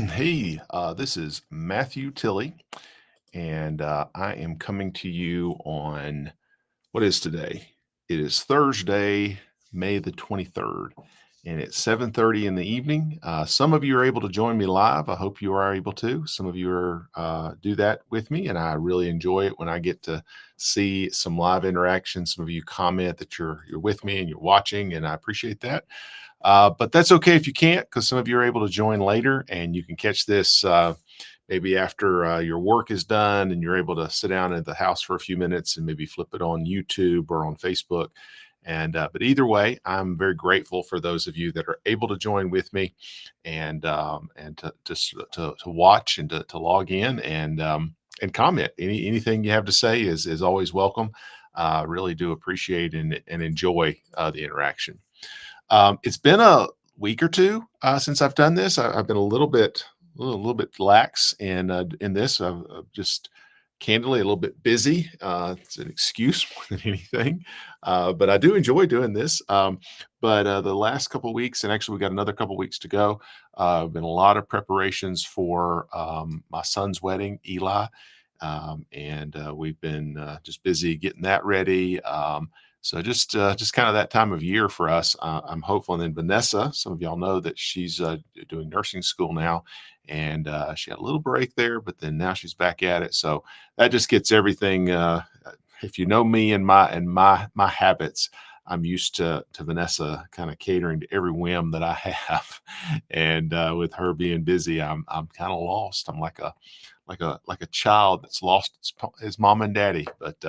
Hey, this is Matthew Tilley, and I am coming to you on what is today? It is Thursday, May the 23rd, and it's 7:30 in the evening. Some of you are able to join me live. I hope you are able to. Some of you are do that with me, and I really enjoy it when I get to see some live interaction. Some of you comment that you're with me and you're watching, and I appreciate that. But that's okay if you can't, because some of you are able to join later and you can catch this maybe after your work is done and you're able to sit down at the house for a few minutes and maybe flip it on YouTube or on Facebook. But either way, I'm very grateful for those of you that are able to join with me and to watch and to log in and comment. Anything you have to say is always welcome. Really do appreciate and enjoy the interaction. It's been a week or two since I've done this. I've been a little bit lax in this. I've just candidly a little bit busy. It's an excuse more than anything, but I do enjoy doing this. But the last couple of weeks, and actually we got another couple of weeks to go. Been a lot of preparations for my son's wedding, Eli, and we've been just busy getting that ready. So just kind of that time of year for us. I'm hopeful. And then Vanessa, some of y'all know that she's doing nursing school now, and she had a little break there, but then now she's back at it. So that just gets everything. If you know me and my habits, I'm used to Vanessa kind of catering to every whim that I have, and with her being busy, I'm kind of lost. I'm like a child that's lost his mom and daddy. But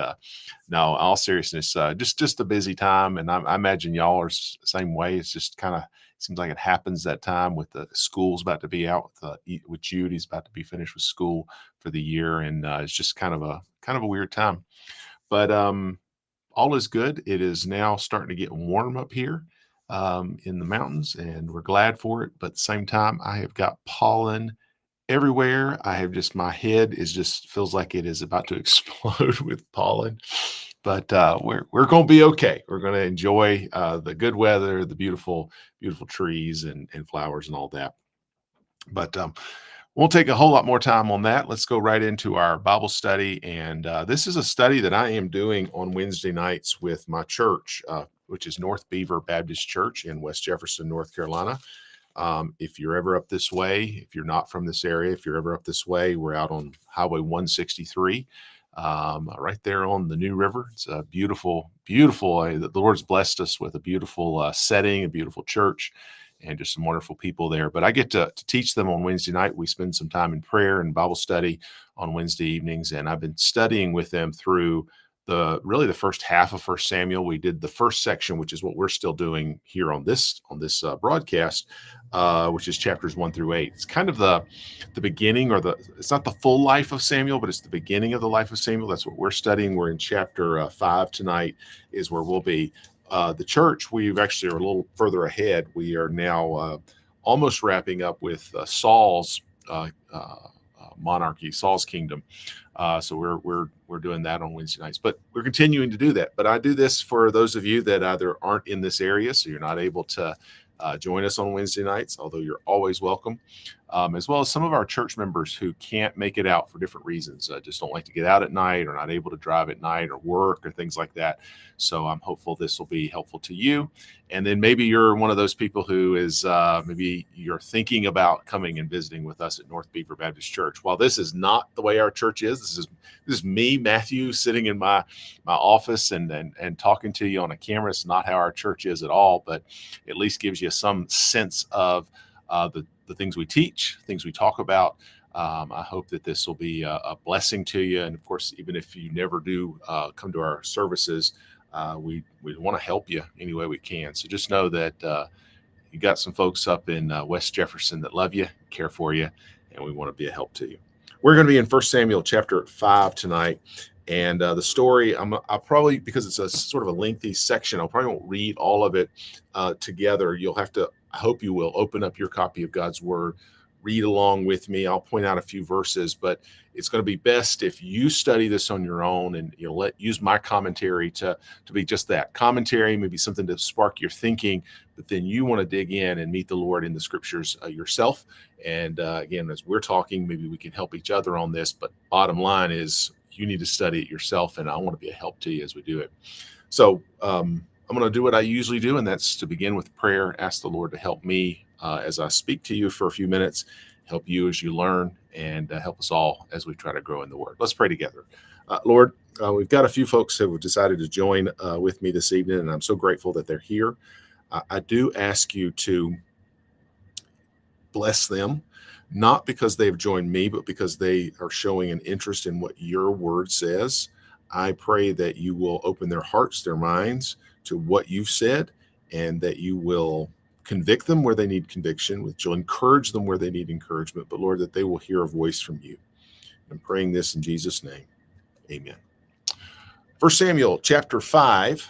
no, all seriousness, just a busy time, and I imagine y'all are the same way. It's just kind of seems like it happens that time with the school's about to be out with Jude. He's about to be finished with school for the year, and it's just kind of a weird time. But all is good. It is now starting to get warm up here in the mountains, and we're glad for it. But at the same time, I have got pollen everywhere. I have just my head is just feels like it is about to explode with pollen. But we're going to be okay. We're going to enjoy the good weather, the beautiful trees and flowers and all that. But won't take a whole lot more time on that. Let's go right into our Bible study. And this is a study that I am doing on Wednesday nights with my church, which is North Beaver Baptist Church in West Jefferson, North Carolina. If you're ever up this way, if you're not from this area, if you're ever up this way, we're out on Highway 163, right there on the New River. It's a beautiful. The Lord's blessed us with a beautiful setting, a beautiful church, and just some wonderful people there. But I get to teach them on Wednesday night. We spend some time in prayer and Bible study on Wednesday evenings, and I've been studying with them through the first half of First Samuel. We did the first section, which is what we're still doing here on this broadcast, which is chapters 1 through 8. It's kind of the beginning, or it's not the full life of Samuel, but it's the beginning of the life of Samuel. That's what we're studying. We're in chapter 5 tonight, is where we'll be. The church, we've actually are a little further ahead. We are now almost wrapping up with Saul's monarchy, Saul's kingdom. So we're doing that on Wednesday nights, but we're continuing to do that. But I do this for those of you that either aren't in this area, so you're not able to join us on Wednesday nights, although you're always welcome, as well as some of our church members who can't make it out for different reasons, just don't like to get out at night or not able to drive at night or work or things like that. So I'm hopeful this will be helpful to you. And then maybe you're one of those people who is maybe you're thinking about coming and visiting with us at North Beaver Baptist Church. While this is not the way our church is, this is me, Matthew, sitting in my office and talking to you on a camera. It's not how our church is at all, but at least gives you some sense of the things we teach, things we talk about. I hope that this will be a blessing to you. And of course, even if you never do come to our services, we want to help you any way we can. So just know that you got some folks up in West Jefferson that love you, care for you, and we want to be a help to you. We're going to be in 1 Samuel chapter 5 tonight. And the story, I'll probably, because it's a sort of a lengthy section, I'll probably won't read all of it together. You'll have to, I hope you will open up your copy of God's Word, read along with me. I'll point out a few verses, but it's going to be best if you study this on your own, and use my commentary to be just that commentary, maybe something to spark your thinking. But then you want to dig in and meet the Lord in the scriptures yourself. And again, as we're talking, maybe we can help each other on this. But bottom line is, you need to study it yourself, and I want to be a help to you as we do it. So I'm going to do what I usually do, and that's to begin with prayer. Ask the Lord to help me as I speak to you for a few minutes, help you as you learn, and help us all as we try to grow in the Word. Let's pray together. Lord, we've got a few folks who have decided to join with me this evening, and I'm so grateful that they're here. I do ask you to bless them, not because they've joined me, but because they are showing an interest in what your word says. I pray that you will open their hearts, their minds to what you've said, and that you will convict them where they need conviction, which you'll encourage them where they need encouragement, but Lord, that they will hear a voice from you. I'm praying this in Jesus' name. Amen. 1 Samuel chapter 5,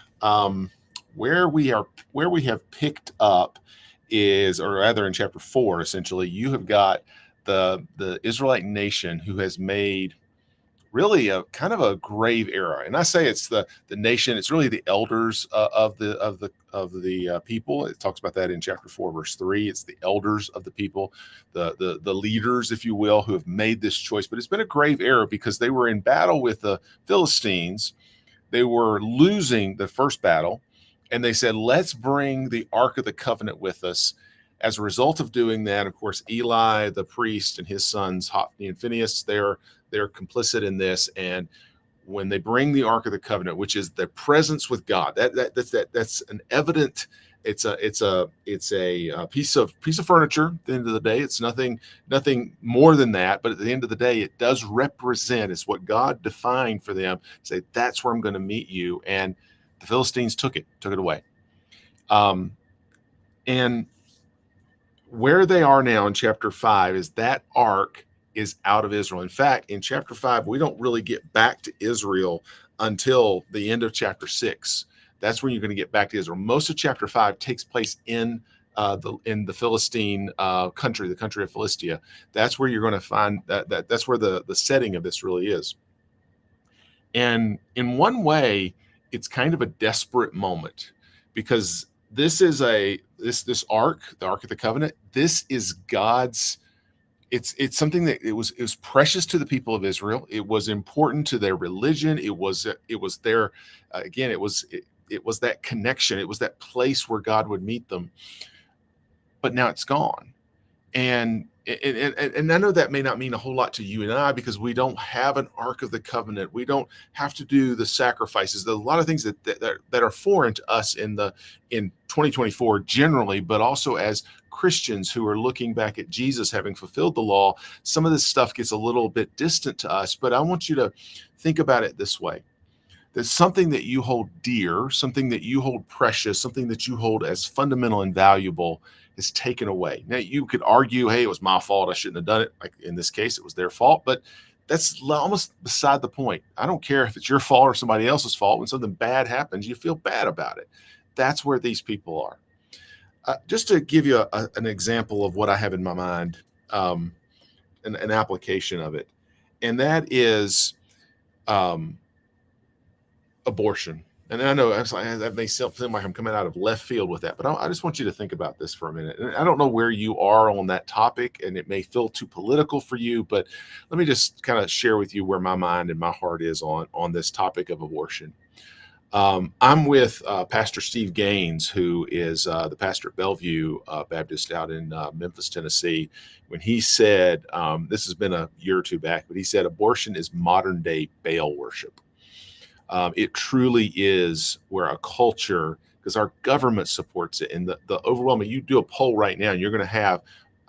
where we have picked up is, or rather in chapter 4, essentially, you have got the Israelite nation who has made really a kind of a grave error. And I say it's the nation, it's really the elders of the people. It talks about that in chapter 4, verse 3. It's the elders of the people, the leaders, if you will, who have made this choice. But it's been a grave error because they were in battle with the Philistines. They were losing the first battle, and they said, let's bring the Ark of the Covenant with us. As a result of doing that, of course, Eli, the priest, and his sons, Hophni and Phinehas, they're complicit in this. And when they bring the Ark of the Covenant, which is the presence with God, that's an evident. It's a piece of furniture. At the end of the day, it's nothing more than that. But at the end of the day, it does represent. It's what God defined for them. Say, that's where I'm going to meet you. And the Philistines took it away. And where they are now in chapter 5 is that ark is out of Israel. In fact, in chapter 5, we don't really get back to Israel until the end of chapter 6. That's when you're going to get back to Israel. Most of chapter 5 takes place in the Philistine country, the country of Philistia. That's where you're going to find that's where the setting of this really is. And in one way, it's kind of a desperate moment, because this is this ark, the Ark of the Covenant. This is God's. It's something that it was precious to the people of Israel. It was important to their religion. It was their again. It was that connection. It was that place where God would meet them. But now it's gone, and I know that may not mean a whole lot to you and I, because we don't have an Ark of the Covenant. We don't have to do the sacrifices. There's a lot of things that are foreign to us in 2024 generally, but also as Christians who are looking back at Jesus having fulfilled the law. Some of this stuff gets a little bit distant to us, but I want you to think about it this way. There's something that you hold dear, something that you hold precious, something that you hold as fundamental and valuable is taken away. Now, you could argue, hey, it was my fault, I shouldn't have done it. Like in this case, it was their fault, but that's almost beside the point. I don't care if it's your fault or somebody else's fault. When something bad happens, you feel bad about it. That's where these people are. Just to give you an example of what I have in my mind, an application of it, and that is abortion. And I know that may seem like I'm coming out of left field with that, but I just want you to think about this for a minute. And I don't know where you are on that topic, and it may feel too political for you, but let me just kind of share with you where my mind and my heart is on this topic of abortion. I'm with Pastor Steve Gaines, who is the pastor at Bellevue Baptist out in Memphis, Tennessee, when he said, this has been a year or two back, but he said abortion is modern day Baal worship. It truly is where a culture, because our government supports it, and the overwhelming, you do a poll right now and you're going to have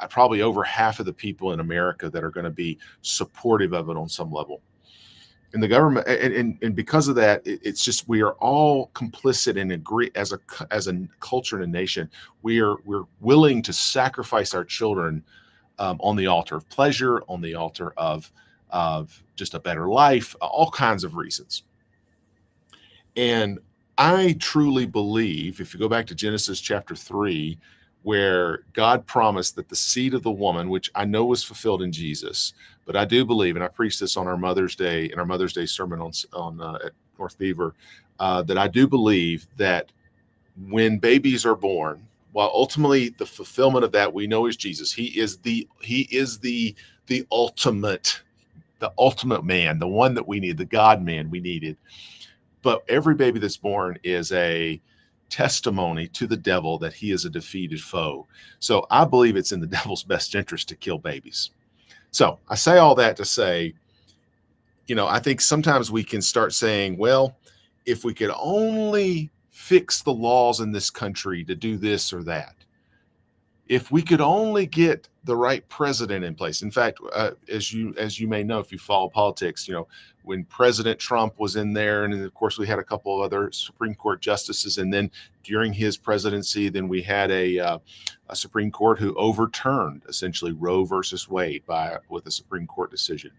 probably over half of the people in America that are going to be supportive of it on some level. And the government, and because of that, it's just, we are all complicit and agree as a culture and a nation. We're willing to sacrifice our children on the altar of pleasure, on the altar of just a better life, all kinds of reasons. And I truly believe, if you go back to Genesis chapter 3, where God promised that the seed of the woman, which I know was fulfilled in Jesus, but I do believe, and I preached this on our Mother's Day, in our Mother's Day sermon on at North Beaver, that I do believe that when babies are born, while ultimately the fulfillment of that we know is Jesus, he is the ultimate man, the one that we need, the God man we needed. But every baby that's born is a testimony to the devil that he is a defeated foe. So I believe it's in the devil's best interest to kill babies. So I say all that to say, I think sometimes we can start saying, well, if we could only fix the laws in this country to do this or that, if we could only get the right president in place. In fact, as you may know, if you follow politics, when President Trump was in there, and of course we had a couple of other Supreme Court justices, and then during his presidency, then we had a Supreme Court who overturned essentially Roe versus Wade with a Supreme Court decision.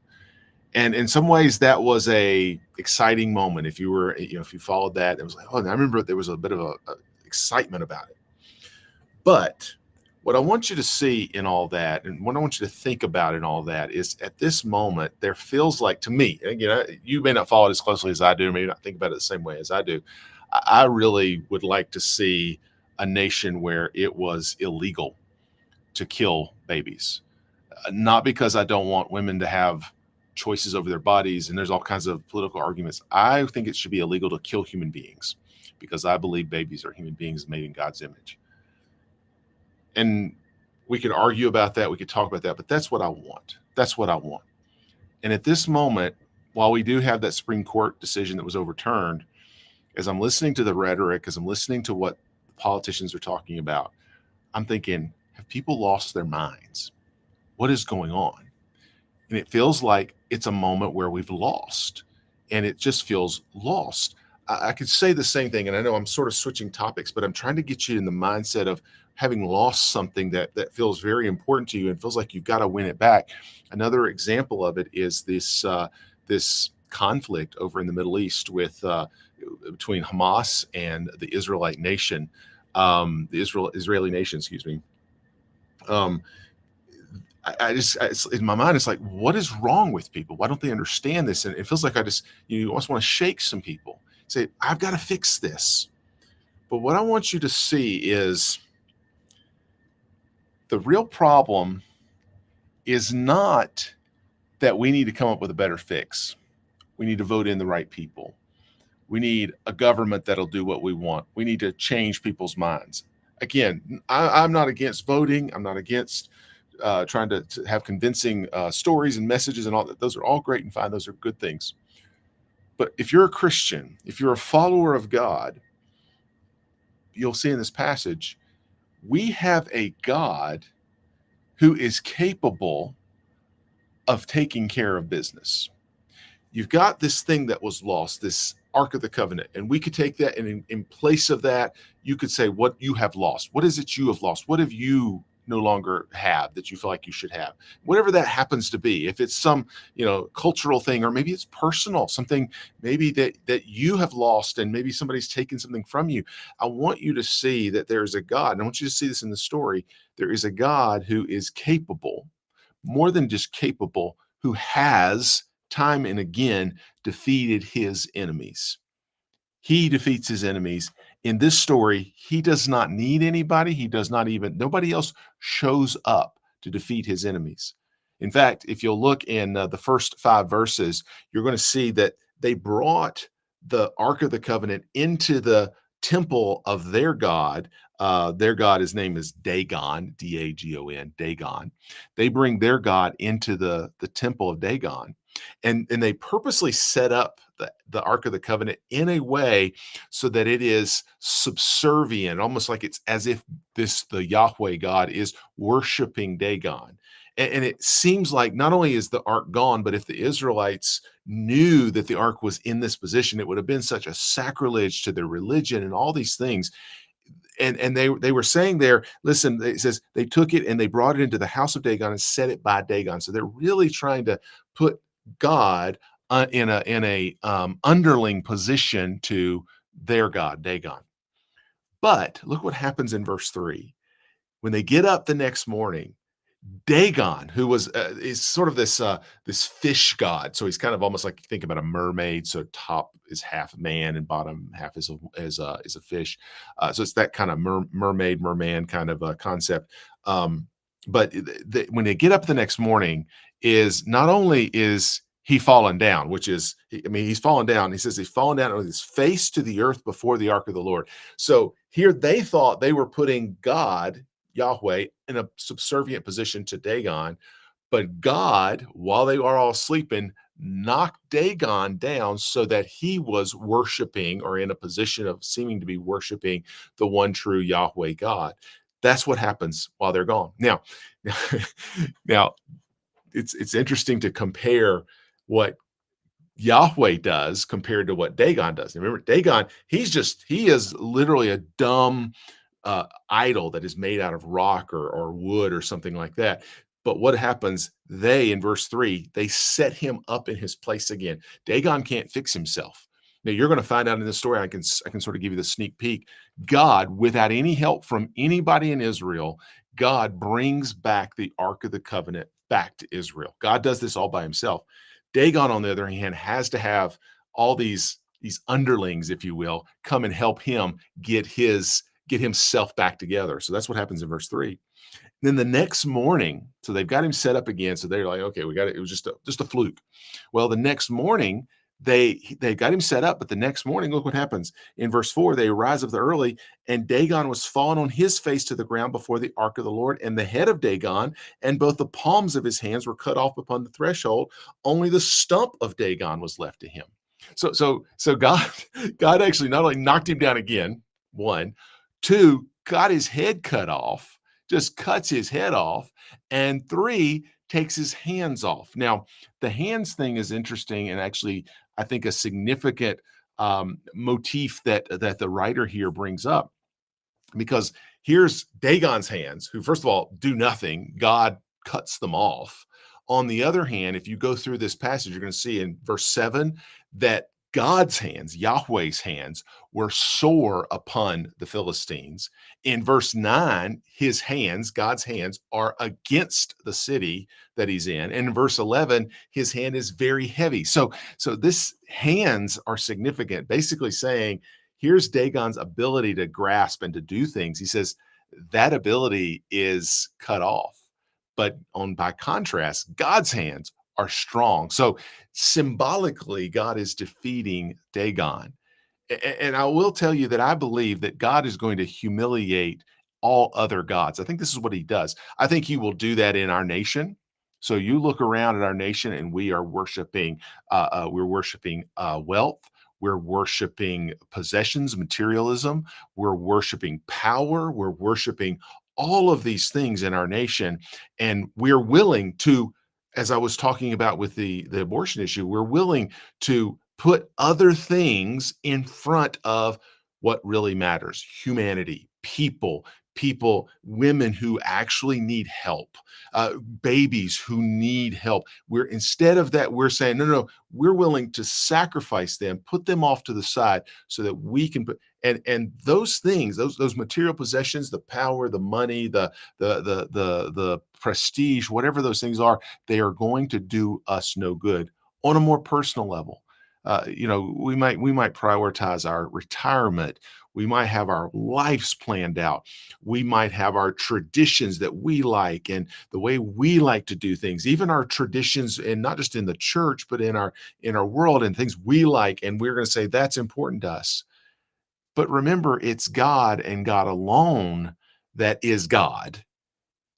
And in some ways, that was a exciting moment. If you followed that, it was like, oh, and I remember there was a bit of a excitement about it. But what I want you to see in all that, and what I want you to think about in all that, is at this moment, there feels like, to me, again, you may not follow it as closely as I do, maybe not think about it the same way as I do. I really would like to see a nation where it was illegal to kill babies. Not because I don't want women to have choices over their bodies, and there's all kinds of political arguments. I think it should be illegal to kill human beings because I believe babies are human beings made in God's image. And we could argue about that. We could talk about that, but that's what I want. That's what I want. And at this moment, while we do have that Supreme Court decision that was overturned, as I'm listening to the rhetoric, as I'm listening to what politicians are talking about, I'm thinking, have people lost their minds? What is going on? And it feels like it's a moment where we've lost, and it just feels lost. I could say the same thing, and I know I'm sort of switching topics, but I'm trying to get you in the mindset of having lost something that feels very important to you and feels like you've got to win it back. Another example of it is this conflict over in the Middle East between Hamas and the Israelite nation, Israeli nation, excuse me. In my mind, it's like, what is wrong with people? Why don't they understand this? And it feels like you almost want to shake some people, say, I've got to fix this. But what I want you to see is the real problem is not that we need to come up with a better fix. We need to vote in the right people. We need a government that'll do what we want. We need to change people's minds. Again, I'm not against voting. I'm not against trying to have convincing stories and messages and all that. Those are all great and fine. Those are good things. But if you're a Christian, if you're a follower of God, you'll see in this passage, we have a God who is capable of taking care of business. You've got this thing that was lost, this Ark of the Covenant, and we could take that, and in place of that, you could say what you have lost. What is it you have lost? What have you no longer have that you feel like you should have? Whatever that happens to be. If it's some, cultural thing, or maybe it's personal, something maybe that you have lost, and maybe somebody's taken something from you. I want you to see that there is a God, and I want you to see this in the story. There is a God who is capable, more than just capable, who has time and again defeated his enemies. He defeats his enemies. In this story, he does not need anybody. Nobody else shows up to defeat his enemies. In fact, if you'll look in the first 5 verses, you're going to see that they brought the Ark of the Covenant into the temple of their God. His name is Dagon, Dagon, Dagon. They bring their God into the temple of Dagon. And they purposely set up the Ark of the Covenant in a way so that it is subservient, almost like it's as if the Yahweh God is worshiping Dagon. And it seems like not only is the Ark gone, but if the Israelites knew that the Ark was in this position, it would have been such a sacrilege to their religion and all these things. And they were saying there, listen, it says they took it and they brought it into the house of Dagon and set it by Dagon. So they're really trying to put God in a underling position to their God, Dagon. But look what happens in verse 3. When they get up the next morning, Dagon, who was is sort of this fish god, so he's kind of almost like, think about a mermaid. So top is half man and bottom half is a fish. So it's that kind of mermaid merman kind of concept. Um, but when they get up the next morning, is not only is he fallen down, which is, I mean, he's fallen down. He says he's fallen down with his face to the earth before the ark of the Lord. So here they thought they were putting God, Yahweh, in a subservient position to Dagon, but God, while they are all sleeping, knocked Dagon down so that he was worshiping, or in a position of seeming to be worshiping, the one true Yahweh God. That's what happens while they're gone. Now, now it's interesting to compare what Yahweh does compared to what Dagon does. Remember, Dagon, he is literally a dumb idol that is made out of rock or wood or something like that. But what happens? They, in verse 3, they set him up in his place again. Dagon can't fix himself. Now you're going to find out in this story. I can sort of give you the sneak peek. God, without any help from anybody in Israel, God brings back the Ark of the Covenant back to Israel. God does this all by himself. Dagon, on the other hand, has to have all these underlings, if you will, come and help him get himself back together. So that's what happens in verse 3. Then the next morning, so they've got him set up again. So they're like, okay, we got it. It was just a fluke. Well, the next morning, they got him set up, but the next morning, look what happens. In verse 4, they rise up early, and Dagon was fallen on his face to the ground before the ark of the Lord, and the head of Dagon and both the palms of his hands were cut off upon the threshold. Only the stump of Dagon was left to him. So God, God actually not only knocked him down again, one, two, got his head cut off, just cuts his head off, and three, takes his hands off. Now, the hands thing is interesting, and actually, I think a significant motif that the writer here brings up, because here's Dagon's hands, who, first of all, do nothing. God cuts them off. On the other hand, if you go through this passage, you're going to see in verse 7 that God's hands, Yahweh's hands, were sore upon the Philistines. In verse 9, his hands, God's hands, are against the city that he's in. And in verse 11, his hand is very heavy. So this hands are significant, basically saying, here's Dagon's ability to grasp and to do things. He says that ability is cut off. But by contrast, God's hands are strong. So symbolically, God is defeating Dagon. And I will tell you that I believe that God is going to humiliate all other gods. I think this is what he does. I think he will do that in our nation. So you look around at our nation, and we are worshiping. We're worshiping wealth. We're worshiping possessions, materialism. We're worshiping power. We're worshiping all of these things in our nation, and we're willing to, as I was talking about with the abortion issue, we're willing to put other things in front of what really matters: humanity, people, women who actually need help, babies who need help. We're, instead of that, we're saying, no, we're willing to sacrifice them, put them off to the side so that we can put, and those things, those material possessions, the power, the money, the prestige, whatever those things are, they are going to do us no good on a more personal level. We might prioritize our retirement. We might have our lives planned out. We might have our traditions that we like and the way we like to do things, even our traditions, and not just in the church, but in our world, and things we like. And we're going to say that's important to us. But remember, it's God and God alone that is God.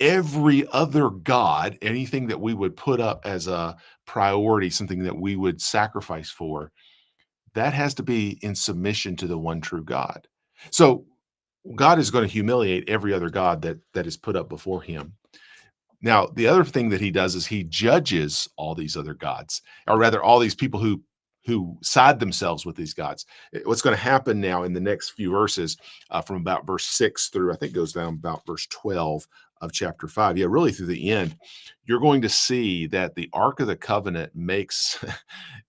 Every other God, anything that we would put up as a priority, something that we would sacrifice for, that has to be in submission to the one true God. So God is going to humiliate every other God that is put up before him. Now, the other thing that he does is he judges all these other gods, or rather, all these people who side themselves with these gods. What's going to happen now in the next few verses, from about verse 6 through, I think, goes down about verse 12 of chapter 5. Yeah, really through the end, you're going to see that the Ark of the Covenant makes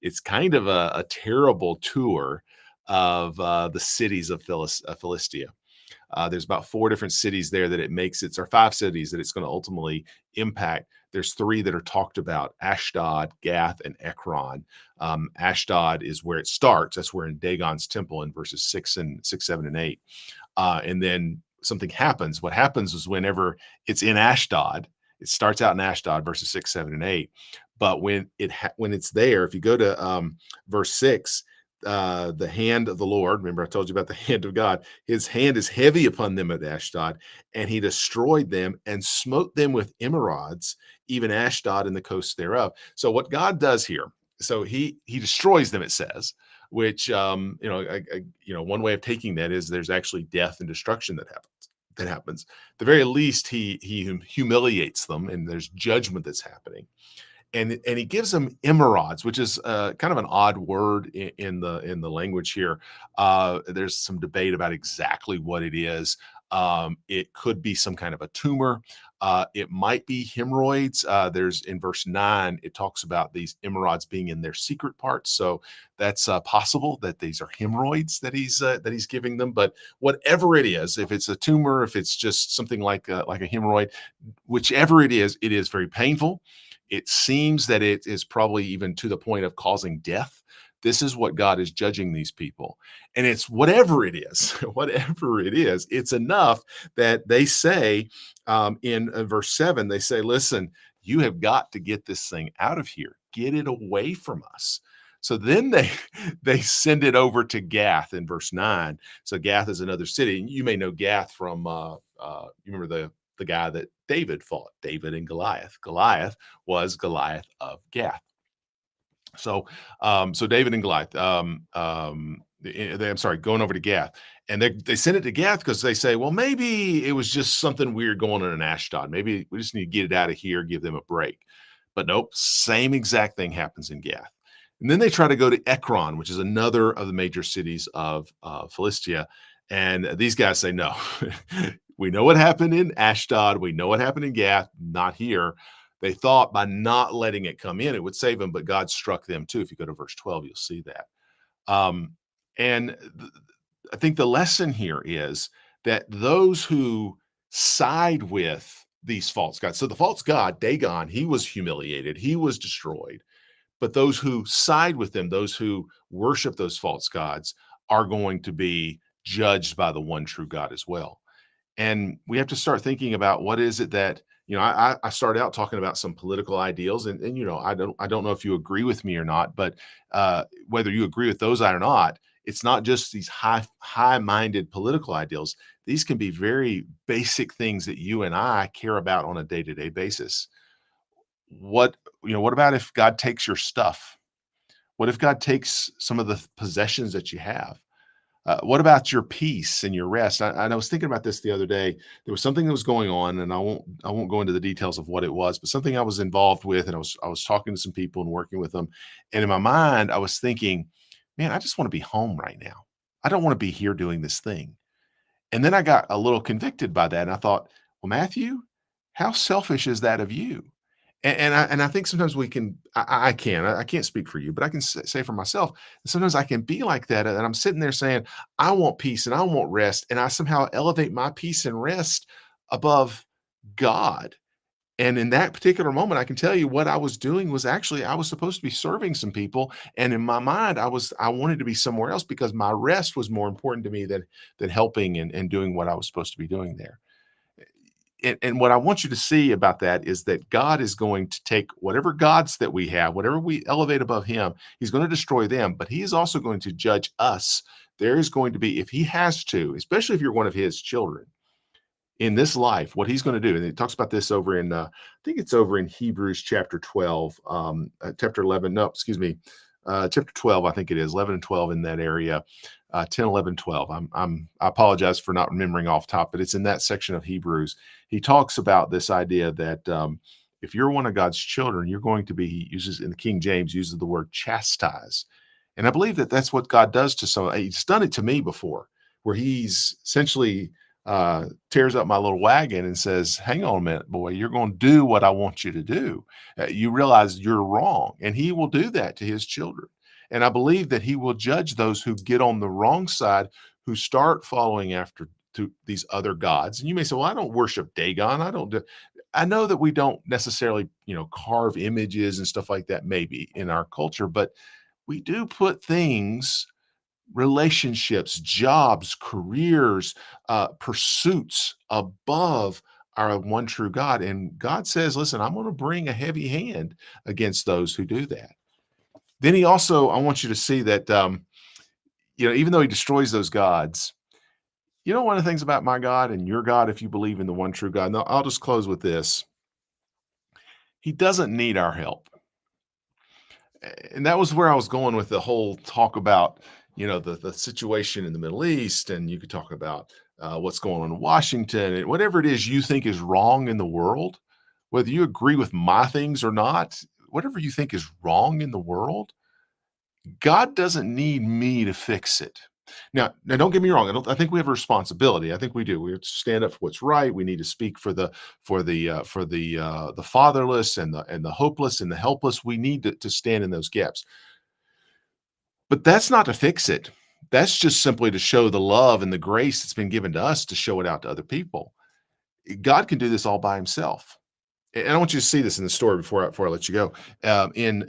it's kind of a terrible tour of the cities of Philistia. There's about four different cities there that it makes it's or five cities that it's going to ultimately impact. There's three that are talked about: Ashdod, Gath, and Ekron. Ashdod is where it starts. That's where in Dagon's temple in verses 6, 7, and 8. And then something happens. What happens is whenever it's in Ashdod, it starts out in Ashdod, verses 6, 7, and 8. But when it's there, if you go to verse 6, the hand of the Lord, remember I told you about the hand of God, his hand is heavy upon them at Ashdod, and he destroyed them and smote them with emerods, even Ashdod and the coasts thereof. So what God does here, so he destroys them, it says, which one way of taking that is there's actually death and destruction that happens. At the very least, he humiliates them, and there's judgment that's happening. And he gives them emerods, which is kind of an odd word in the language here. There's some debate about exactly what it is. It could be some kind of a tumor. It might be hemorrhoids. There's in verse 9, it talks about these emerods being in their secret parts. So that's possible that these are hemorrhoids that he's giving them. But whatever it is, if it's a tumor, if it's just something like a hemorrhoid, whichever it is very painful. It seems that it is probably even to the point of causing death. This is what God is judging these people. And it's whatever it is, whatever it is, it's enough that they say in verse 7, they say, listen, you have got to get this thing out of here. Get it away from us. So then they send it over to Gath in verse 9. So Gath is another city. You may know Gath from, you remember the guy that David fought, David and Goliath. Goliath was Goliath of Gath. So David and Goliath, I'm sorry, going over to Gath, and they send it to Gath because they say, well, maybe it was just something weird going on in Ashdod. Maybe we just need to get it out of here, give them a break. But nope, same exact thing happens in Gath. And then they try to go to Ekron, which is another of the major cities of Philistia. And these guys say, no, we know what happened in Ashdod. We know what happened in Gath, not here. They thought by not letting it come in, it would save them, but God struck them too. If you go to verse 12, you'll see that. And I think the lesson here is that those who side with these false gods, so the false god, Dagon, he was humiliated, he was destroyed. But those who side with them, those who worship those false gods, are going to be judged by the one true God as well. And we have to start thinking about what is it that, I started out talking about some political ideals, and I don't know if you agree with me or not, but whether you agree with those or not, it's not just these high-minded political ideals. These can be very basic things that you and I care about on a day-to-day basis. What about if God takes your stuff? What if God takes some of the possessions that you have? What about your peace and your rest? I was thinking about this the other day. There was something that was going on, and I won't go into the details of what it was, but something I was involved with, and I was talking to some people and working with them. And in my mind, I was thinking, man, I just want to be home right now. I don't want to be here doing this thing. And then I got a little convicted by that, and I thought, well, Matthew, how selfish is that of you? And I think sometimes we can, I can't speak for you, but I can say for myself, sometimes I can be like that. And I'm sitting there saying, I want peace and I want rest. And I somehow elevate my peace and rest above God. And in that particular moment, I can tell you what I was doing was actually, I was supposed to be serving some people. And in my mind, I wanted to be somewhere else because my rest was more important to me than helping and doing what I was supposed to be doing there. And what I want you to see about that is that God is going to take whatever gods that we have, whatever we elevate above him, he's going to destroy them, but he is also going to judge us. There is going to be, if he has to, especially if you're one of his children in this life, what he's going to do. And it talks about this over in, I think it's over in Hebrews chapter 12, chapter 11, no, excuse me, chapter 12, I think it is 11 and 12 in that area, 10, 11, 12. I apologize for not remembering off top, but it's in that section of Hebrews. He talks about this idea that if you're one of God's children, you're going to be, he uses in the King James, uses the word chastise. And I believe that that's what God does to some. He's done it to me before, where he's essentially tears up my little wagon and says, hang on a minute, boy, you're going to do what I want you to do. You realize you're wrong. And he will do that to his children. And I believe that he will judge those who get on the wrong side, who start following after to these other gods. And you may say, well, I don't worship Dagon. I don't do, I know that we don't necessarily, carve images and stuff like that, maybe in our culture, but we do put things, relationships, jobs, careers, pursuits above our one true God. And God says, listen, I'm going to bring a heavy hand against those who do that. Then he also, I want you to see that, even though he destroys those gods, one of the things about my God and your God, if you believe in the one true God, now I'll just close with this. He doesn't need our help. And that was where I was going with the whole talk about, the situation in the Middle East. And you could talk about what's going on in Washington and whatever it is you think is wrong in the world, whether you agree with my things or not, whatever you think is wrong in the world, God doesn't need me to fix it. Now, don't get me wrong. I think we have a responsibility. I think we do. We have to stand up for what's right. We need to speak for the fatherless and the hopeless and the helpless. We need to stand in those gaps. But that's not to fix it. That's just simply to show the love and the grace that's been given to us to show it out to other people. God can do this all by himself. And I want you to see this in the story before I let you go. In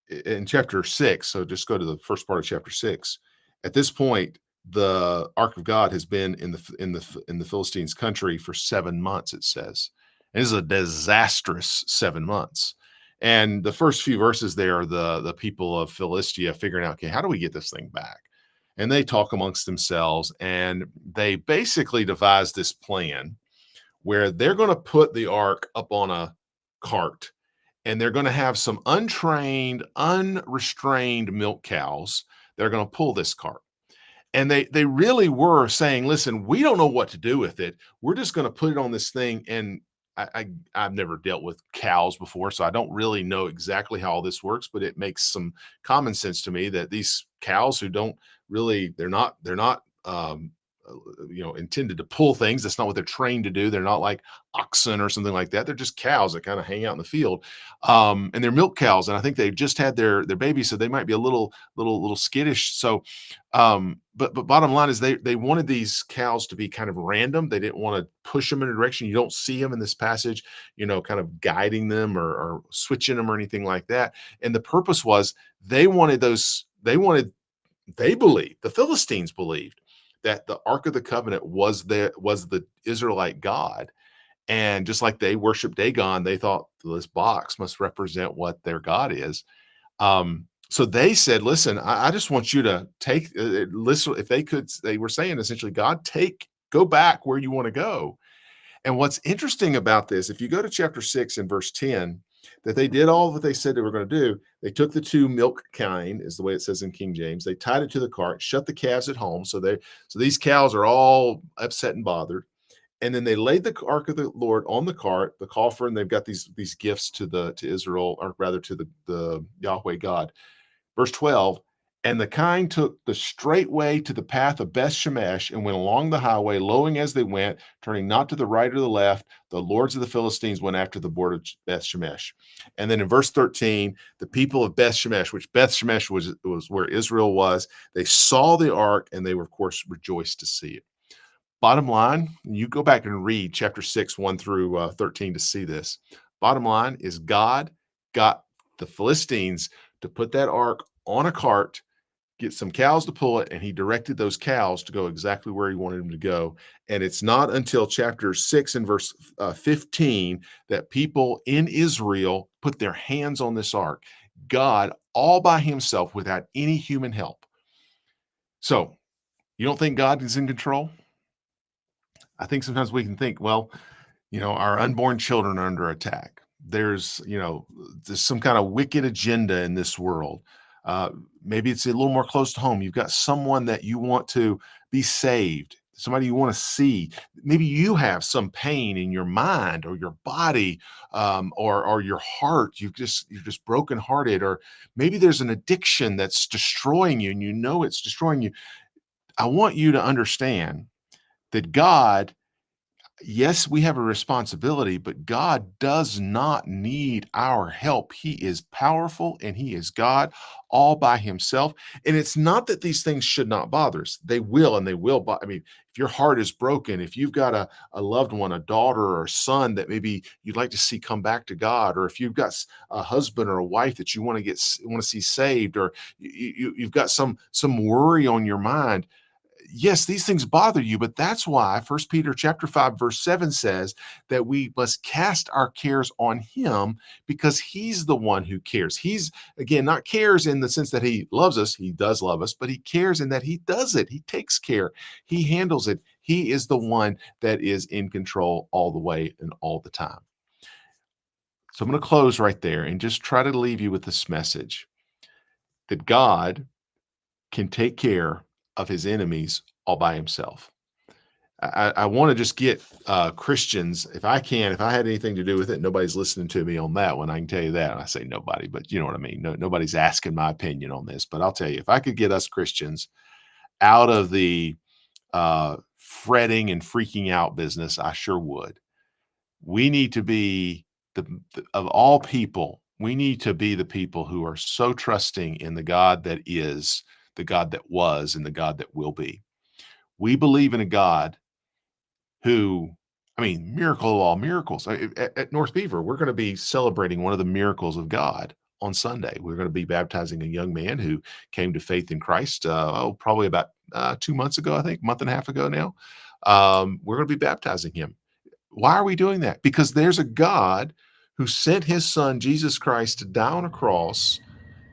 in chapter 6, so just go to the first part of chapter 6. At this point, the ark of God has been in the Philistines' country for 7 months, it says. And this is a disastrous 7 months. And the first few verses there are the people of Philistia figuring out, okay, how do we get this thing back? And they talk amongst themselves, and they basically devise this plan where they're going to put the ark up on a cart, and they're going to have some untrained, unrestrained milk cows that are going to pull this cart. And they really were saying, listen, we don't know what to do with it. We're just going to put it on this thing. And I've never dealt with cows before, so I don't really know exactly how all this works, but it makes some common sense to me that these cows who don't really, intended to pull things. That's not what they're trained to do. They're not like oxen or something like that. They're just cows that kind of hang out in the field, and they're milk cows. And I think they've just had their baby, so they might be a little skittish. So, but bottom line is they wanted these cows to be kind of random. They didn't want to push them in a direction. You don't see them in this passage, kind of guiding them or switching them or anything like that. And the purpose was they wanted those. They believed, the Philistines believed, that the Ark of the Covenant was the Israelite God. And just like they worshiped Dagon, they thought this box must represent what their God is. So they said, listen, I just want you to take, listen, if they could, they were saying essentially, God, go back where you want to go. And what's interesting about this, if you go to chapter 6 and verse 10, that they did all that they said they were going to do. They took the two milk kine, is the way it says in King James. They tied it to the cart, shut the calves at home. So these cows are all upset and bothered. And then they laid the ark of the Lord on the cart, the coffer, and they've got these gifts to Israel, or rather to the Yahweh God. Verse 12, and the kine took the straight way to the path of Beth Shemesh and went along the highway, lowing as they went, turning not to the right or the left. The lords of the Philistines went after the border of Beth Shemesh. And then in verse 13, the people of Beth Shemesh, which Beth Shemesh was where Israel was, they saw the ark and they were, of course, rejoiced to see it. Bottom line, you go back and read chapter 6, 1 through 13 to see this. Bottom line is God got the Philistines to put that ark on a cart, get some cows to pull it, and he directed those cows to go exactly where he wanted them to go. And it's not until chapter 6 and verse 15 that people in Israel put their hands on this ark. God all by himself without any human help. So you don't think God is in control? I think sometimes we can think, well, our unborn children are under attack. There's some kind of wicked agenda in this world. Maybe it's a little more close to home. You've got someone that you want to be saved, somebody you want to see. Maybe you have some pain in your mind or your body, or your heart. You're just brokenhearted, or maybe there's an addiction that's destroying you, and it's destroying you. I want you to understand that God Yes, we have a responsibility, but God does not need our help. He is powerful and He is God all by Himself. And it's not that these things should not bother us. They will, and they will. I mean, if your heart is broken, if you've got a loved one, a daughter or a son that maybe you'd like to see come back to God, or if you've got a husband or a wife that you want to want to see saved, or you've got some worry on your mind, yes, these things bother you, but that's why First Peter chapter 5 verse 7 says that we must cast our cares on Him, because He's the one who cares. He's, again, not cares in the sense that He loves us. He does love us, but He cares in that He does it. He takes care. He handles it. He is the one that is in control all the way and all the time. So I'm going to close right there and just try to leave you with this message that God can take care of His enemies all by Himself. I want to just get Christians, if I can, if I had anything to do with it, nobody's listening to me on that one. I can tell you that. I say nobody, but you know what I mean. Nobody's asking my opinion on this, but I'll tell you, if I could get us Christians out of the fretting and freaking out business, I sure would. We need to be of all people, we need to be the people who are so trusting in the God that is, the God that was, and the God that will be. We believe in a God who, I mean, miracle of all miracles. At North Beaver, we're going to be celebrating one of the miracles of God on Sunday. We're going to be baptizing a young man who came to faith in Christ, probably about 2 months ago, I think, month and a half ago now. We're going to be baptizing him. Why are we doing that? Because there's a God who sent His Son, Jesus Christ, to die on a cross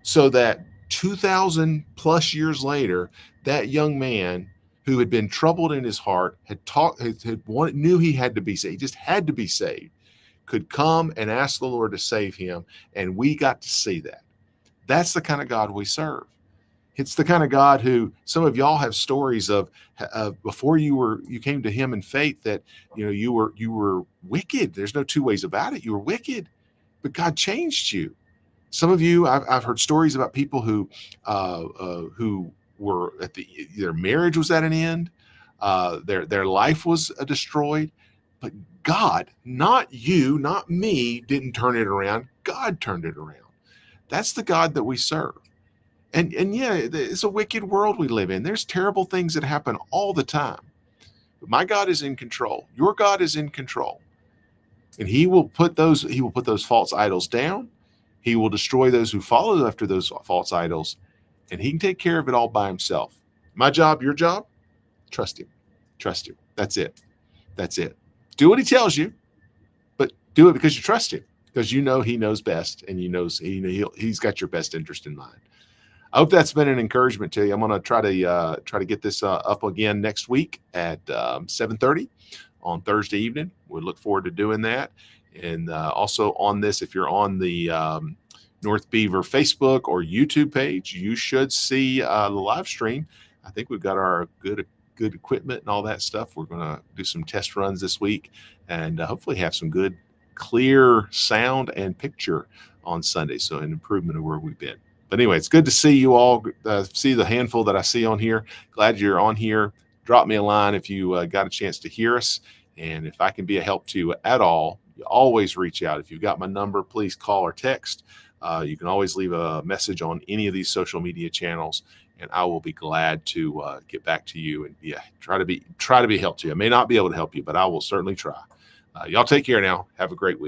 so that 2,000 plus years later, that young man who had been troubled in his heart, knew he had to be saved, he just had to be saved, could come and ask the Lord to save him. And we got to see that. That's the kind of God we serve. It's the kind of God who some of y'all have stories of before you came to Him in faith, that you were wicked. There's no two ways about it. You were wicked, but God changed you. Some of you, I've heard stories about people who were their marriage was at an end, their life was destroyed, but God, not you, not me, didn't turn it around. God turned it around. That's the God that we serve. And yeah, it's a wicked world we live in. There's terrible things that happen all the time. But my God is in control. Your God is in control. And He will put those false idols down. He will destroy those who follow after those false idols, and He can take care of it all by Himself. My job, your job, trust Him. Trust Him. That's it. That's it. Do what He tells you, but do it because you trust Him, because you know He knows best, and He's got your best interest in mind. I hope that's been an encouragement to you. I'm going to try to get this up again next week at 7:30 on Thursday evening. We look forward to doing that. And also on this, if you're on the North Beaver Facebook or YouTube page, you should see the live stream. I think we've got our good equipment and all that stuff. We're going to do some test runs this week and hopefully have some good, clear sound and picture on Sunday. So an improvement of where we've been. But anyway, it's good to see you all, see the handful that I see on here. Glad you're on here. Drop me a line if you got a chance to hear us. And if I can be a help to you at all, you always reach out. If you've got my number, please call or text. You can always leave a message on any of these social media channels, and I will be glad to get back to you and try to be help to you. I may not be able to help you, but I will certainly try. Y'all take care now. Have a great week.